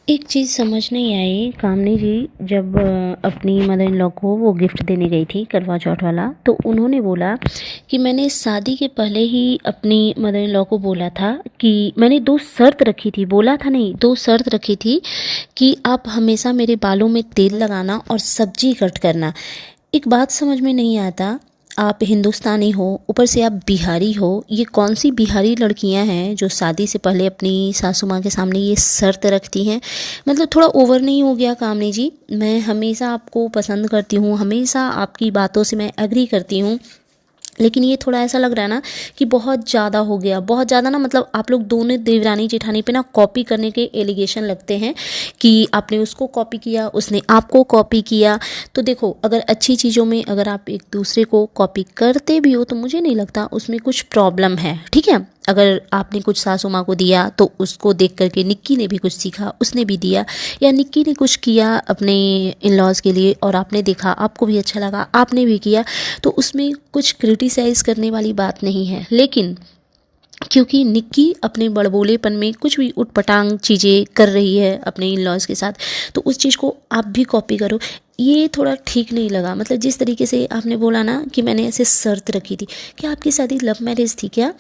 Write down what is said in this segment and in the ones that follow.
एक चीज़ समझ नहीं आई कामनी जी जब अपनी मदर इन लॉ को वो गिफ्ट देने गई थी करवा चौथ वाला, तो उन्होंने बोला कि मैंने शादी के पहले ही अपनी मदर इन लॉ को बोला था कि मैंने 2 शर्त रखी थी, बोला था नहीं, 2 शर्त रखी थी कि आप हमेशा मेरे बालों में तेल लगाना और सब्जी कट करना। एक बात समझ में नहीं आता, आप हिंदुस्तानी हो, ऊपर से आप बिहारी हो, ये कौन सी बिहारी लड़कियां हैं जो शादी से पहले अपनी सासू माँ के सामने ये शर्त रखती हैं। मतलब थोड़ा ओवर नहीं हो गया कामनी जी? मैं हमेशा आपको पसंद करती हूँ, हमेशा आपकी बातों से मैं एग्री करती हूँ, लेकिन ये थोड़ा ऐसा लग रहा है ना कि बहुत ज़्यादा हो गया, बहुत ज़्यादा ना। मतलब आप लोग दोनों देवरानी जेठानी पे ना कॉपी करने के एलिगेशन लगते हैं कि आपने उसको कॉपी किया, उसने आपको कॉपी किया। तो देखो, अगर अच्छी चीज़ों में अगर आप एक दूसरे को कॉपी करते भी हो तो मुझे नहीं लगता उसमें कुछ प्रॉब्लम है, ठीक है। अगर आपने कुछ सासू माँ को दिया तो उसको देख करके निक्की ने भी कुछ सीखा, उसने भी दिया, या निक्की ने कुछ किया अपने इन लॉज़ के लिए और आपने देखा, आपको भी अच्छा लगा, आपने भी किया, तो उसमें कुछ क्रिटिसाइज़ करने वाली बात नहीं है। लेकिन क्योंकि निक्की अपने बड़बोलेपन में कुछ भी उटपटांग चीज़ें कर रही है अपने इन लॉज़ के साथ, तो उस चीज़ को आप भी कॉपी करो, ये थोड़ा ठीक नहीं लगा। मतलब जिस तरीके से आपने बोला ना कि मैंने ऐसे शर्त रखी थी, क्या आपकी शादी लव मैरिज थी क्या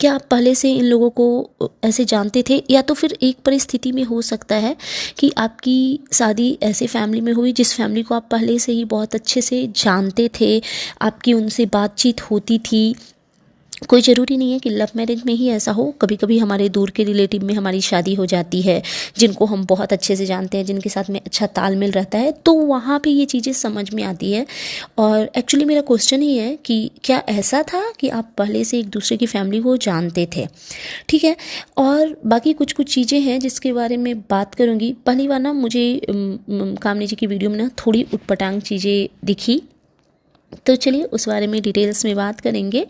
आप पहले से इन लोगों को ऐसे जानते थे? या तो फिर एक परिस्थिति में हो सकता है कि आपकी शादी ऐसे फैमिली में हुई जिस फैमिली को आप पहले से ही बहुत अच्छे से जानते थे, आपकी उनसे बातचीत होती थी। कोई ज़रूरी नहीं है कि लव मैरिज में ही ऐसा हो, कभी कभी हमारे दूर के रिलेटिव में हमारी शादी हो जाती है जिनको हम बहुत अच्छे से जानते हैं, जिनके साथ में अच्छा तालमेल रहता है, तो वहाँ पे ये चीज़ें समझ में आती है। और एक्चुअली मेरा क्वेश्चन ही है कि क्या ऐसा था कि आप पहले से एक दूसरे की फैमिली को जानते थे? ठीक है। और बाकी कुछ कुछ चीज़ें हैं जिसके बारे में बात करूँगी। पहली बार ना मुझे कामनी जी की वीडियो में ना थोड़ी उटपटांग चीज़ें दिखी, तो चलिए उस बारे में डिटेल्स में बात करेंगे।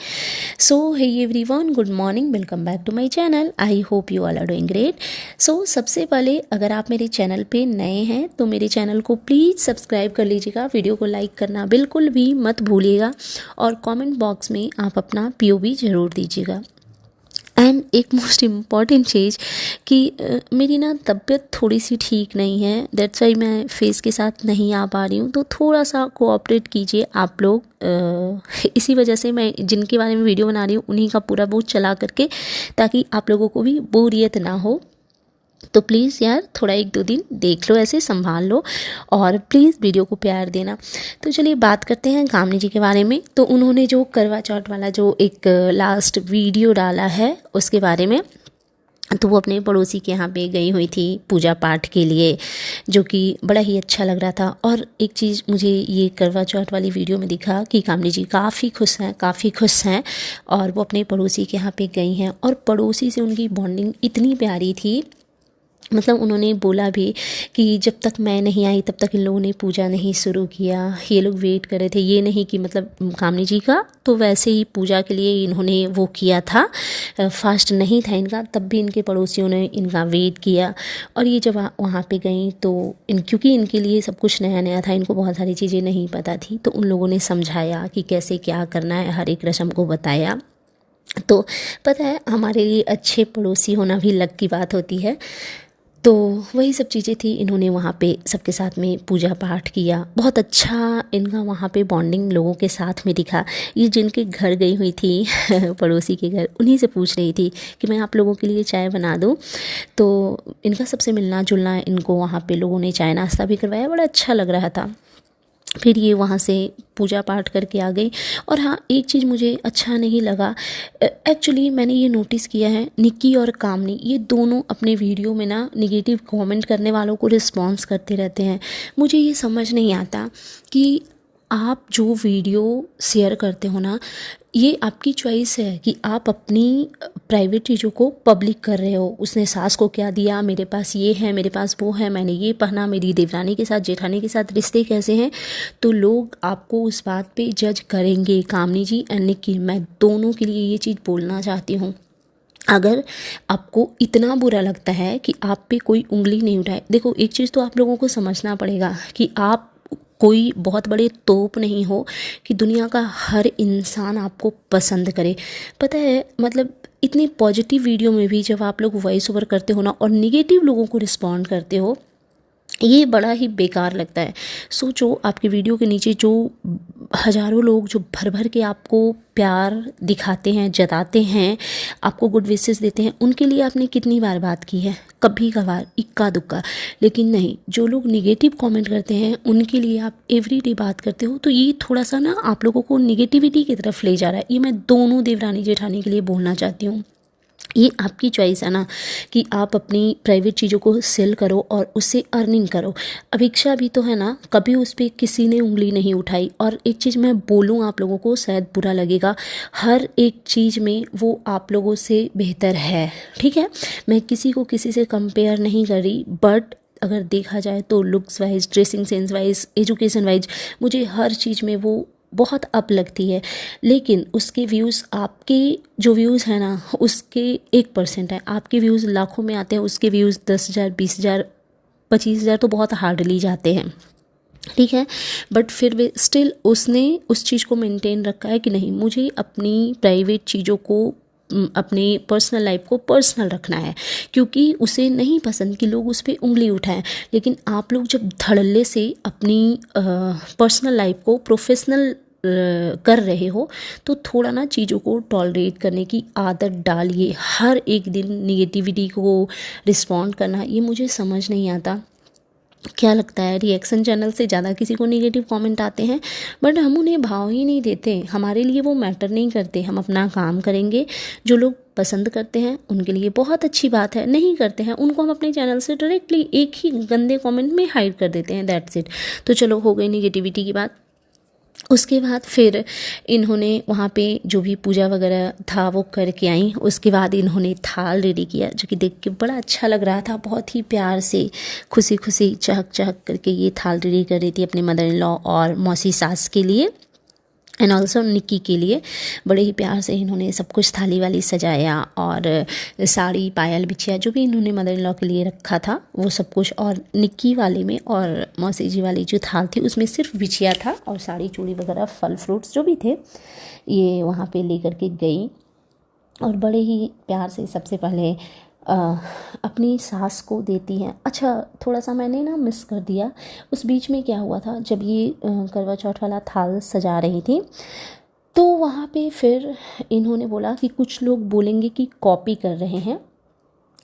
So hey everyone, good morning, welcome back to my channel. I hope you all are doing great. So सबसे पहले अगर आप मेरे चैनल पे नए हैं तो मेरे चैनल को प्लीज़ सब्सक्राइब कर लीजिएगा, वीडियो को लाइक करना बिल्कुल भी मत भूलिएगा और कमेंट बॉक्स में आप अपना POV ज़रूर दीजिएगा। एंड एक मोस्ट इम्पॉर्टेंट चीज़ कि मेरी ना तबीयत थोड़ी सी ठीक नहीं है, दैट्स वाई मैं फेस के साथ नहीं आ पा रही हूँ, तो थोड़ा सा कोऑपरेट कीजिए आप लोग। इसी वजह से मैं जिनके बारे में वीडियो बना रही हूँ उन्हीं का पूरा बोझ चला करके, ताकि आप लोगों को भी बोरियत ना हो। तो प्लीज़ यार थोड़ा 1-2 दिन देख लो, ऐसे संभाल लो और प्लीज़ वीडियो को प्यार देना। तो चलिए बात करते हैं कामनी जी के बारे में। तो उन्होंने जो करवा चौथ वाला जो एक लास्ट वीडियो डाला है उसके बारे में, तो वो अपने पड़ोसी के यहाँ पे गई हुई थी पूजा पाठ के लिए, जो कि बड़ा ही अच्छा लग रहा था। और एक चीज़ मुझे ये करवा चौथ वाली वीडियो में दिखा कि कामनी जी काफ़ी खुश हैं और वो अपने पड़ोसी के यहाँ पे गई हैं और पड़ोसी से उनकी बॉन्डिंग इतनी प्यारी थी। मतलब उन्होंने बोला भी कि जब तक मैं नहीं आई तब तक इन लोगों ने पूजा नहीं शुरू किया, ये लोग वेट कर रहे थे। ये नहीं कि मतलब कामनी जी का तो वैसे ही पूजा के लिए इन्होंने वो किया था, फास्ट नहीं था इनका, तब भी इनके पड़ोसियों ने इनका वेट किया। और ये जब वहाँ पे गई तो क्योंकि इनके लिए सब कुछ नया नया था, इनको बहुत सारी चीज़ें नहीं पता थी, तो उन लोगों ने समझाया कि कैसे क्या करना है, हर एक रस्म को बताया। तो पता है हमारे लिए अच्छे पड़ोसी होना भी लक की बात होती है। तो वही सब चीज़ें थी, इन्होंने वहाँ पे सबके साथ में पूजा पाठ किया, बहुत अच्छा इनका वहाँ पे बॉन्डिंग लोगों के साथ में दिखा। ये जिनके घर गई हुई थी पड़ोसी के घर, उन्हीं से पूछ रही थी कि मैं आप लोगों के लिए चाय बना दूँ। तो इनका सबसे मिलना जुलना, इनको वहाँ पे लोगों ने चाय नाश्ता भी करवाया, बड़ा अच्छा लग रहा था। फिर ये वहाँ से पूजा पाठ करके आ गई। और हाँ, एक चीज़ मुझे अच्छा नहीं लगा, एक्चुअली मैंने ये नोटिस किया है, निक्की और कामनी ये दोनों अपने वीडियो में ना निगेटिव कमेंट करने वालों को रिस्पॉन्स करते रहते हैं। मुझे ये समझ नहीं आता कि आप जो वीडियो शेयर करते हो ना, ये आपकी चॉइस है कि आप अपनी प्राइवेट चीज़ों को पब्लिक कर रहे हो। उसने सास को क्या दिया, मेरे पास ये है, मेरे पास वो है, मैंने ये पहना, मेरी देवरानी के साथ जेठानी के साथ रिश्ते कैसे हैं, तो लोग आपको उस बात पे जज करेंगे। कामनी जी एंड निक्की, मैं दोनों के लिए ये चीज़ बोलना चाहती हूँ। अगर आपको इतना बुरा लगता है कि आप पे कोई उंगली नहीं उठाए, देखो एक चीज़ तो आप लोगों को समझना पड़ेगा कि आप कोई बहुत बड़े तोप नहीं हो कि दुनिया का हर इंसान आपको पसंद करे। पता है मतलब इतनी पॉजिटिव वीडियो में भी जब आप लोग वॉइस ओवर करते हो ना और निगेटिव लोगों को रिस्पॉन्ड करते हो, ये बड़ा ही बेकार लगता है। सोचो आपके वीडियो के नीचे जो हज़ारों लोग जो भर भर के आपको प्यार दिखाते हैं, जताते हैं, आपको गुड विशेस देते हैं, उनके लिए आपने कितनी बार बात की है? कभी कभार, इक्का दुक्का। लेकिन नहीं, जो लोग निगेटिव कमेंट करते हैं उनके लिए आप एवरीडे बात करते हो, तो ये थोड़ा सा ना आप लोगों को निगेटिविटी की तरफ ले जा रहा है। ये मैं दोनों देवरानी जेठानी के लिए बोलना चाहती हूँ। ये आपकी चॉइस है ना कि आप अपनी प्राइवेट चीज़ों को सेल करो और उससे अर्निंग करो। अपेक्षा भी तो है ना, कभी उस पर किसी ने उंगली नहीं उठाई। और एक चीज़ मैं बोलूँ आप लोगों को, शायद बुरा लगेगा, हर एक चीज़ में वो आप लोगों से बेहतर है, ठीक है। मैं किसी को किसी से कंपेयर नहीं कर रही, बट अगर देखा जाए तो looks wise, dressing sense wise, education wise, मुझे हर चीज़ में वो बहुत अप लगती है। लेकिन उसके व्यूज़, आपके जो व्यूज़ हैं ना उसके 1% है। आपके व्यूज़ लाखों में आते हैं, उसके व्यूज़ 10,000, 20,000, 25,000 तो बहुत हार्डली जाते हैं, ठीक है। बट फिर भी स्टिल उसने उस चीज़ को मेंटेन रखा है कि नहीं, मुझे अपनी प्राइवेट चीज़ों को, अपनी पर्सनल लाइफ को पर्सनल रखना है, क्योंकि उसे नहीं पसंद कि लोग उस पर उंगली उठाएं। लेकिन आप लोग जब धड़ल्ले से अपनी पर्सनल लाइफ को प्रोफेशनल कर रहे हो, तो थोड़ा ना चीज़ों को टॉलरेट करने की आदत डालिए। हर एक दिन निगेटिविटी को रिस्पॉन्ड करना, ये मुझे समझ नहीं आता। क्या लगता है, रिएक्शन चैनल से ज़्यादा किसी को नेगेटिव कमेंट आते हैं, बट हम उन्हें भाव ही नहीं देते, हमारे लिए वो मैटर नहीं करते। हम अपना काम करेंगे, जो लोग पसंद करते हैं उनके लिए बहुत अच्छी बात है, नहीं करते हैं उनको हम अपने चैनल से डायरेक्टली एक ही गंदे कमेंट में हाइड कर देते हैं, दैट्स इट। तो चलो, हो गई निगेटिविटी की बात। उसके बाद फिर इन्होंने वहाँ पे जो भी पूजा वगैरह था वो करके आई। उसके बाद इन्होंने थाल रेडी किया, जो कि देख के बड़ा अच्छा लग रहा था। बहुत ही प्यार से, खुशी खुशी, चहक चहक करके ये थाल रेडी कर रही थी अपने मदर इन लॉ और मौसी सास के लिए, एंड ऑल्सो निक्की के लिए। बड़े ही प्यार से इन्होंने सब कुछ थाली वाली सजाया, और साड़ी, पायल, बिछिया, जो भी इन्होंने मदर इन लॉ के लिए रखा था वो सब कुछ। और निक्की वाले में और मौसी जी वाली जो थाल थी उसमें सिर्फ बिछिया था, और साड़ी, चूड़ी वगैरह, फल फ्रूट्स जो भी थे ये वहाँ पे लेकर के गई। और बड़े ही प्यार से सबसे पहले अपनी सास को देती हैं। अच्छा, थोड़ा सा मैंने ना मिस कर दिया, उस बीच में क्या हुआ था, जब ये करवा चौथ वाला थाल सजा रही थी, तो वहाँ पे फिर इन्होंने बोला कि कुछ लोग बोलेंगे कि कॉपी कर रहे हैं,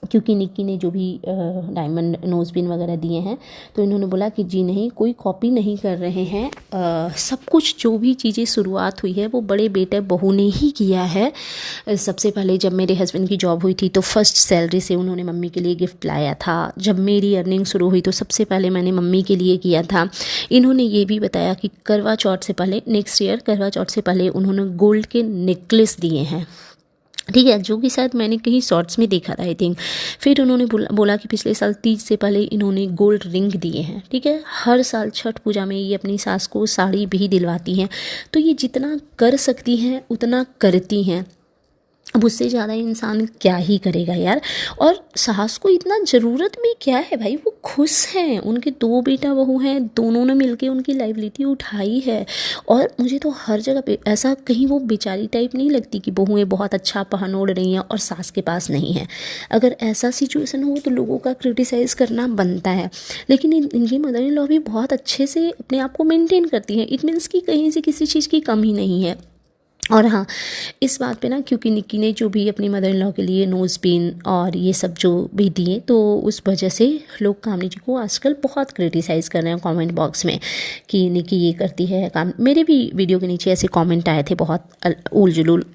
क्योंकि निक्की ने जो भी डायमंड नोज पिन वगैरह दिए हैं, तो इन्होंने बोला कि जी नहीं, कोई कॉपी नहीं कर रहे हैं। सब कुछ जो भी चीज़ें शुरुआत हुई है वो बड़े बेटे बहू ने ही किया है। सबसे पहले जब मेरे हस्बैंड की जॉब हुई थी तो फर्स्ट सैलरी से उन्होंने मम्मी के लिए गिफ्ट लाया था। जब मेरी अर्निंग शुरू हुई तो सबसे पहले मैंने मम्मी के लिए किया था। इन्होंने ये भी बताया कि करवा चौथ से पहले, नेक्स्ट ईयर करवा चौथ से पहले उन्होंने गोल्ड के नेकलेस दिए हैं, ठीक है, जो कि शायद मैंने कहीं शॉर्ट्स में देखा था, आई थिंक। फिर उन्होंने बोला कि पिछले साल तीज से पहले इन्होंने गोल्ड रिंग दिए हैं, ठीक है। हर साल छठ पूजा में ये अपनी सास को साड़ी भी दिलवाती हैं। तो ये जितना कर सकती हैं उतना करती हैं, अब उससे ज़्यादा इंसान क्या ही करेगा यार। और सास को इतना ज़रूरत भी क्या है भाई, वो खुश हैं, उनके 2 बेटा बहू हैं, दोनों ने मिलके उनकी लाइबिलिटी उठाई है। और मुझे तो हर जगह पे ऐसा कहीं वो बेचारी टाइप नहीं लगती कि बहुएं बहुत अच्छा पहन ओढ़ रही हैं और सास के पास नहीं है। अगर ऐसा सिचुएशन हो तो लोगों का क्रिटिसाइज़ करना बनता है, लेकिन इनकी मदर इन लॉ भी बहुत अच्छे से अपने आप को मेनटेन करती हैं। इट मीन्स कि कहीं से किसी चीज़ की कमी नहीं है। और हाँ, इस बात पे ना, क्योंकि निक्की ने जो भी अपनी मदर इन लॉ के लिए नोज़ पिन और ये सब जो भी दिए, तो उस वजह से लोग कामनी जी को आजकल बहुत क्रिटिसाइज़ कर रहे हैं कमेंट बॉक्स में कि निक्की ये करती है काम। मेरे भी वीडियो के नीचे ऐसे कमेंट आए थे बहुत उल जुलूल।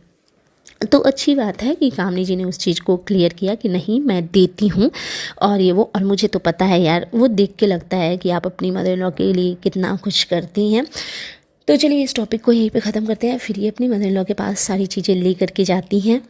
तो अच्छी बात है कि कामनी जी ने उस चीज़ को क्लियर किया कि नहीं, मैं देती हूँ और ये वो। और मुझे तो पता है यार, वो देख के लगता है कि आप अपनी मदर इन लॉ के लिए कितना कुछ करती हैं। तो चलिए इस टॉपिक को यहीं पे ख़त्म करते हैं। फिर ये अपनी मदर इन लॉ के पास सारी चीज़ें ले करके जाती हैं,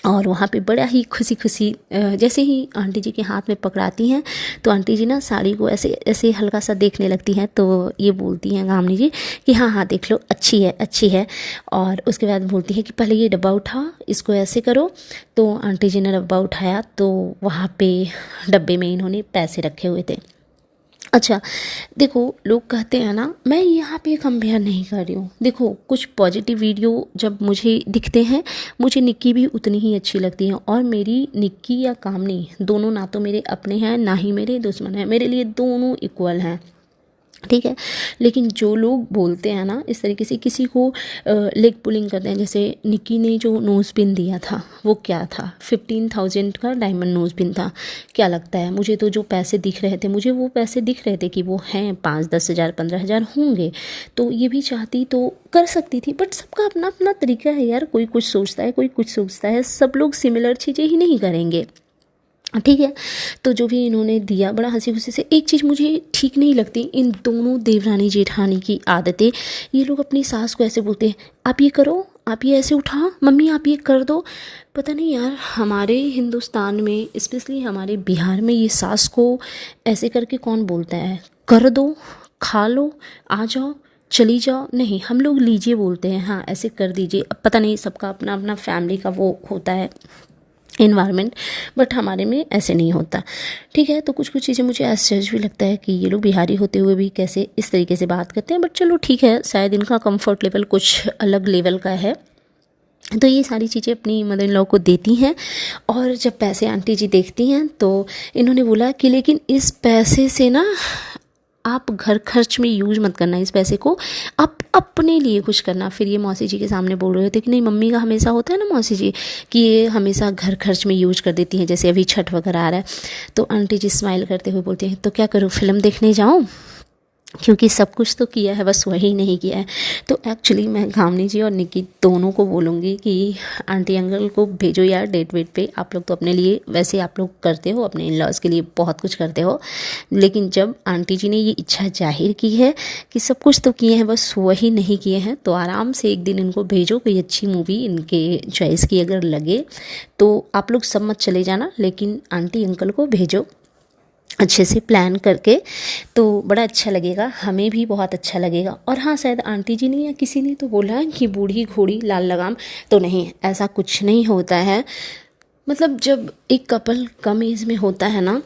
और वहाँ पे बड़ा ही खुशी खुशी जैसे ही आंटी जी के हाथ में पकड़ाती हैं, तो आंटी जी ना साड़ी को ऐसे ऐसे हल्का सा देखने लगती हैं। तो ये बोलती हैं कामनी जी कि हाँ हाँ देख लो, अच्छी है, अच्छी है। और उसके बाद बोलती है कि पहले ये डब्बा उठा, इसको ऐसे करो। तो आंटी जी ने डब्बा उठाया, तो वहाँ पे डब्बे में इन्होंने पैसे रखे हुए थे। अच्छा, देखो लोग कहते हैं ना, मैं यहाँ पे कंपेयर नहीं कर रही हूँ। देखो कुछ पॉजिटिव वीडियो जब मुझे दिखते हैं, मुझे निक्की भी उतनी ही अच्छी लगती है, और मेरी निक्की या कामनी दोनों ना तो मेरे अपने हैं ना ही मेरे दुश्मन हैं, मेरे लिए दोनों इक्वल हैं, ठीक है। लेकिन जो लोग बोलते हैं ना इस तरीके से, किसी को लेग पुलिंग करते हैं, जैसे निक्की ने जो नोज़ पिन दिया था वो क्या था, 15,000 का डायमंड नोज़ पिन था। क्या लगता है मुझे, तो जो पैसे दिख रहे थे, मुझे वो पैसे दिख रहे थे कि वो हैं 5-10 हज़ार 15,000 होंगे, तो ये भी चाहती तो कर सकती थी। बट सबका अपना अपना तरीका है यार, कोई कुछ सोचता है, कोई कुछ सोचता है, सब लोग सिमिलर चीज़ें ही नहीं करेंगे, ठीक है। तो जो भी इन्होंने दिया बड़ा हंसी खुशी से। एक चीज़ मुझे ठीक नहीं लगती, इन दोनों देवरानी जेठानी की आदतें। ये लोग अपनी सास को ऐसे बोलते हैं, आप ये करो, आप ये ऐसे उठाओ, मम्मी आप ये कर दो। पता नहीं यार, हमारे हिंदुस्तान में स्पेशली हमारे बिहार में ये सास को ऐसे करके कौन बोलता है, कर दो, खा लो, आ जाओ, चली जाओ। नहीं, हम लोग लीजिए बोलते हैं, हाँ ऐसे कर दीजिए। अब पता नहीं, सबका अपना अपना फैमिली का वो होता है इन्वायरमेंट, बट हमारे में ऐसे नहीं होता, ठीक है। तो कुछ कुछ चीज़ें मुझे आश्चर्य भी लगता है कि ये लोग बिहारी होते हुए भी कैसे इस तरीके से बात करते हैं, बट चलो ठीक है, शायद इनका कंफर्ट लेवल कुछ अलग लेवल का है। तो ये सारी चीज़ें अपनी मदर इन लॉ को देती हैं, और जब पैसे आंटी जी देखती हैं तो इन्होंने बोला कि लेकिन इस पैसे से ना आप घर खर्च में यूज मत करना, इस पैसे को आप अपने लिए कुछ करना। फिर ये मौसी जी के सामने बोल रहे थे कि नहीं, मम्मी का हमेशा होता है ना मौसी जी, कि ये हमेशा घर खर्च में यूज कर देती हैं, जैसे अभी छठ वगैरह आ रहा है। तो आंटी जी स्माइल करते हुए बोलती हैं, तो क्या करूँ, फिल्म देखने जाऊँ, क्योंकि सब कुछ तो किया है, बस वही नहीं किया है। तो एक्चुअली मैं गामनी जी और निक्की दोनों को बोलूँगी कि आंटी अंकल को भेजो यार डेट वेट पे। आप लोग तो अपने लिए वैसे आप लोग करते हो, अपने इन लॉज के लिए बहुत कुछ करते हो, लेकिन जब आंटी जी ने ये इच्छा जाहिर की है कि सब कुछ तो किए हैं, बस वही नहीं किए हैं, तो आराम से एक दिन इनको भेजो, कोई अच्छी मूवी इनके चॉइस की अगर लगे तो। आप लोग सब मत चले जाना, लेकिन आंटी अंकल को भेजो अच्छे से प्लान करके, तो बड़ा अच्छा लगेगा, हमें भी बहुत अच्छा लगेगा। और हाँ, शायद आंटी जी ने या किसी ने तो बोला कि बूढ़ी घोड़ी लाल लगाम, तो नहीं, ऐसा कुछ नहीं होता है। मतलब जब एक कपल कम एज में होता है ना,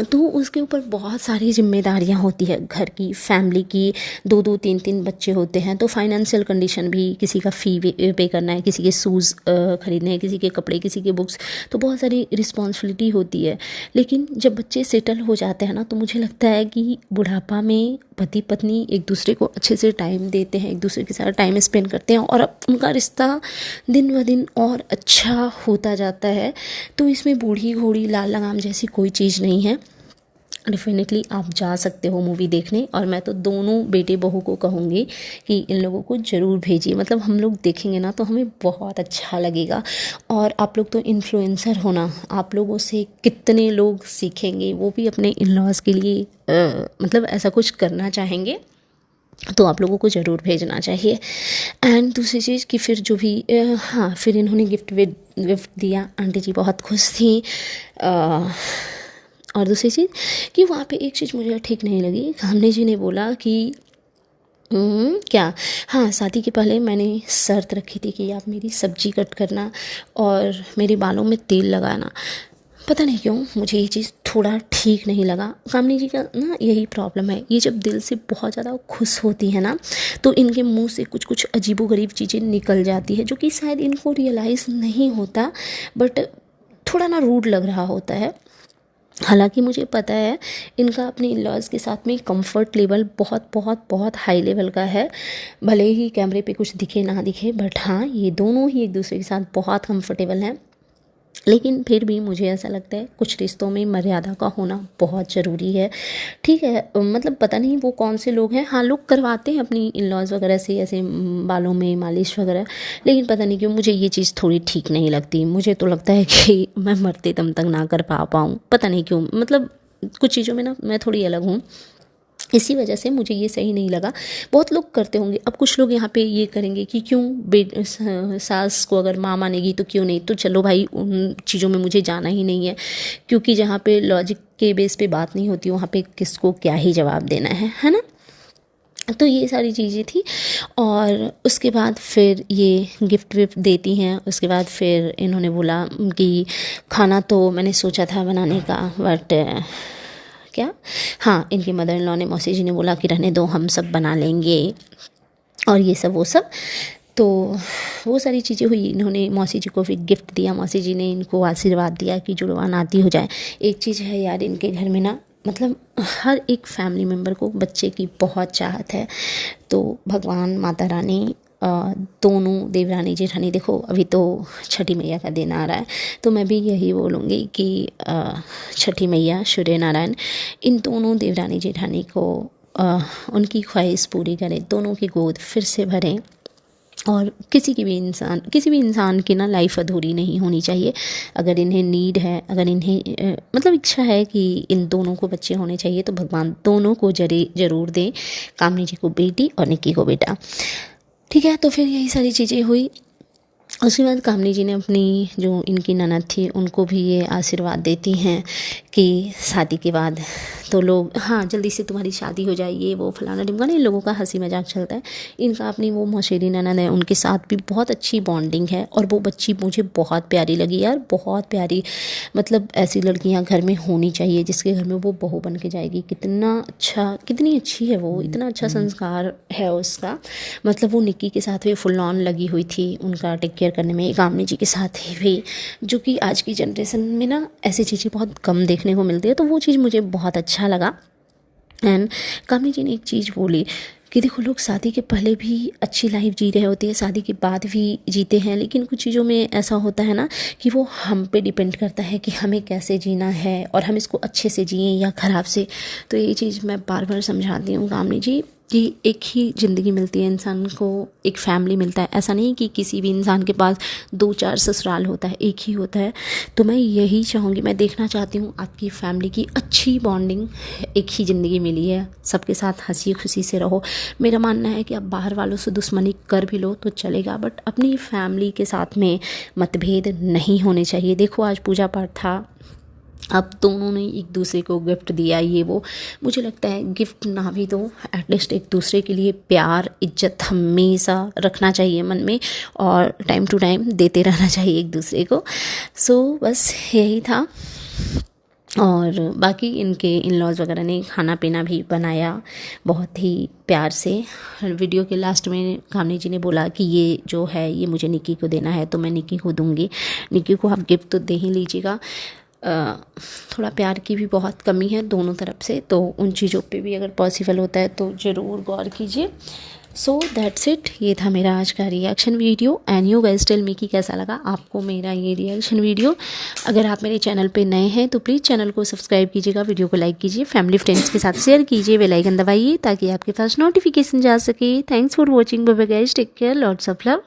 तो उसके ऊपर बहुत सारी जिम्मेदारियां होती है, घर की, फैमिली की, 2-2 3-3 बच्चे होते हैं, तो फाइनेंशियल कंडीशन भी, किसी का फ़ी पे करना है, किसी के शूज़ खरीदने हैं, किसी के कपड़े, किसी के बुक्स, तो बहुत सारी रिस्पॉन्सिबिलिटी होती है। लेकिन जब बच्चे सेटल हो जाते हैं ना, तो मुझे लगता है कि बुढ़ापा में पति पत्नी एक दूसरे को अच्छे से टाइम देते हैं, एक दूसरे के साथ टाइम स्पेंड करते हैं, और अब उनका रिश्ता दिन ब दिन और अच्छा होता जाता है। तो इसमें बूढ़ी घोड़ी लाल लगाम जैसी कोई चीज़ नहीं है। डेफिनेटली आप जा सकते हो मूवी देखने, और मैं तो दोनों बेटे बहू को कहूँगी कि इन लोगों को ज़रूर भेजिए। मतलब हम लोग देखेंगे ना तो हमें बहुत अच्छा लगेगा, और आप लोग तो इन्फ्लुएंसर हो ना, आप लोगों से कितने लोग सीखेंगे, वो भी अपने इन लॉज़ के लिए मतलब ऐसा कुछ करना चाहेंगे, तो आप लोगों को ज़रूर भेजना चाहिए। एंड दूसरी चीज़ कि फिर जो भी हाँ, फिर इन्होंने गिफ्ट दिया, आंटी जी बहुत खुश थी। और दूसरी चीज़ कि वहाँ पे एक चीज़ मुझे ठीक नहीं लगी, गामनी जी ने बोला कि क्या, हाँ, शादी के पहले मैंने शर्त रखी थी कि आप मेरी सब्जी कट करना और मेरे बालों में तेल लगाना। पता नहीं क्यों मुझे ये चीज़ थोड़ा ठीक नहीं लगा। गामनी जी का ना यही प्रॉब्लम है, ये जब दिल से बहुत ज़्यादा खुश होती है ना, तो इनके मुंह से कुछ कुछ अजीबोगरीब चीज़ें निकल जाती है, जो कि शायद इनको रियलाइज़ नहीं होता, बट थोड़ा ना रूड लग रहा होता है। हालांकि मुझे पता है इनका अपने इन लॉज़ के साथ में कंफर्ट लेवल बहुत बहुत बहुत हाई लेवल का है, भले ही कैमरे पे कुछ दिखे ना दिखे, बट हाँ, ये दोनों ही एक दूसरे के साथ बहुत कंफर्टेबल हैं। लेकिन फिर भी मुझे ऐसा लगता है कुछ रिश्तों में मर्यादा का होना बहुत ज़रूरी है, ठीक है। मतलब पता नहीं वो कौन से लोग हैं, हाँ लोग करवाते हैं अपनी इन लॉज़ वगैरह से ऐसे बालों में मालिश वगैरह, लेकिन पता नहीं क्यों मुझे ये चीज़ थोड़ी ठीक नहीं लगती। मुझे तो लगता है कि मैं मरते दम तक ना कर पाऊँ, पता नहीं क्यों, मतलब कुछ चीज़ों में ना मैं थोड़ी अलग हूँ, इसी वजह से मुझे ये सही नहीं लगा। बहुत लोग करते होंगे, अब कुछ लोग यहाँ पे ये करेंगे कि क्यों सास को अगर माँ मानेगी तो क्यों नहीं, तो चलो भाई उन चीज़ों में मुझे जाना ही नहीं है, क्योंकि जहाँ पे लॉजिक के बेस पे बात नहीं होती वहाँ पे किसको क्या ही जवाब देना है ना। तो ये सारी चीज़ें थी, और उसके बाद फिर ये गिफ्ट विफ्ट देती हैं। उसके बाद फिर इन्होंने बोला कि खाना तो मैंने सोचा था बनाने का, बट क्या, हाँ, इनकी मदर इन लॉ ने, मौसी जी ने बोला कि रहने दो, हम सब बना लेंगे और ये सब वो सब। तो वो सारी चीज़ें हुई। इन्होंने मौसी जी को फिर गिफ्ट दिया, मौसी जी ने इनको आशीर्वाद दिया कि जुड़वा नाती हो जाए। एक चीज़ है यार, इनके घर में ना मतलब हर एक फैमिली मेम्बर को बच्चे की बहुत चाहत है। तो भगवान, माता रानी, दोनों देवरानी जेठानी, देखो अभी तो छठी मैया का दिन आ रहा है, तो मैं भी यही बोलूँगी कि छठी मैया, सूर्य नारायण, इन दोनों देवरानी जेठानी को उनकी ख्वाहिश पूरी करें, दोनों की गोद फिर से भरें। और किसी भी इंसान की ना लाइफ अधूरी नहीं होनी चाहिए। अगर इन्हें नीड है, अगर इन्हें मतलब इच्छा है कि इन दोनों को बच्चे होने चाहिए, तो भगवान दोनों को ज़रूर दें, कामनी जी को बेटी और निक्की को बेटा। ठीक है, तो फिर यही सारी चीज़ें हुई। उसके बाद कामनी जी ने अपनी जो इनकी ननद थी उनको भी ये आशीर्वाद देती हैं कि शादी के बाद तो लोग, हाँ, जल्दी से तुम्हारी शादी हो जाए, ये वो फलाना ढिमकाना, इन लोगों का हंसी मजाक चलता है। इनका अपनी वो मौसेरी ननद है, उनके साथ भी बहुत अच्छी बॉन्डिंग है। और वो बच्ची मुझे बहुत प्यारी लगी यार, बहुत प्यारी। मतलब ऐसी लड़कियां घर में होनी चाहिए जिसके घर में वो बहू बन के जाएगी। कितना अच्छा, कितनी अच्छी है वो, इतना अच्छा संस्कार है उसका। मतलब वो निक्की के साथ भी फुल ऑन लगी हुई थी उनका टेक केयर करने में, कामनी जी के साथ भी, जो कि आज की जनरेशन में ना ऐसी चीज़ें बहुत कम देखने को मिलती है। तो वो चीज़ मुझे बहुत अच्छा लगा। एंड कामनी जी ने एक चीज़ बोली कि देखो, लोग शादी के पहले भी अच्छी लाइफ जी रहे होते हैं, शादी के बाद भी जीते हैं, लेकिन कुछ चीज़ों में ऐसा होता है ना कि वो हम पे डिपेंड करता है कि हमें कैसे जीना है और हम इसको अच्छे से जिएं या ख़राब से। तो ये चीज़ मैं बार बार समझाती हूँ कामनी जी कि एक ही ज़िंदगी मिलती है इंसान को, एक फैमिली मिलता है। ऐसा नहीं कि किसी भी इंसान के पास 2-4 ससुराल होता है, एक ही होता है। तो मैं यही चाहूँगी, मैं देखना चाहती हूँ आपकी फैमिली की अच्छी बॉन्डिंग। एक ही ज़िंदगी मिली है, सबके साथ हंसी खुशी से रहो। मेरा मानना है कि आप बाहर वालों से दुश्मनी कर भी लो तो चलेगा, बट अपनी फैमिली के साथ में मतभेद नहीं होने चाहिए। देखो, आज पूजा पाठ था, अब दोनों ने एक दूसरे को गिफ्ट दिया, ये वो। मुझे लगता है गिफ्ट ना भी दो, एटलीस्ट एक दूसरे के लिए प्यार, इज्जत हमेशा रखना चाहिए मन में और टाइम टू टाइम देते रहना चाहिए एक दूसरे को। सो बस यही था। और बाकी इनके इन लॉज वगैरह ने खाना पीना भी बनाया बहुत ही प्यार से। वीडियो के लास्ट में कामनी जी ने बोला कि ये जो है ये मुझे निक्की को देना है, तो मैं निक्की को दूंगी। निक्की को आप गिफ्ट तो दे ही लीजिएगा। थोड़ा प्यार की भी बहुत कमी है दोनों तरफ से, तो उन चीज़ों पे भी अगर पॉसिबल होता है तो ज़रूर गौर कीजिए। सो दैट्स इट, ये था मेरा आज का reaction video. And you guys tell me कि कैसा लगा आपको मेरा ये रिएक्शन वीडियो। अगर आप मेरे चैनल पे नए हैं तो प्लीज़ चैनल को सब्सक्राइब कीजिएगा, वीडियो को लाइक कीजिए, फैमिली फ्रेंड्स के साथ शेयर कीजिए, बेल आइकन दबाइए ताकि आपके पास नोटिफिकेशन जा सके। Thanks for watching, bye bye guys, take care, lots of love.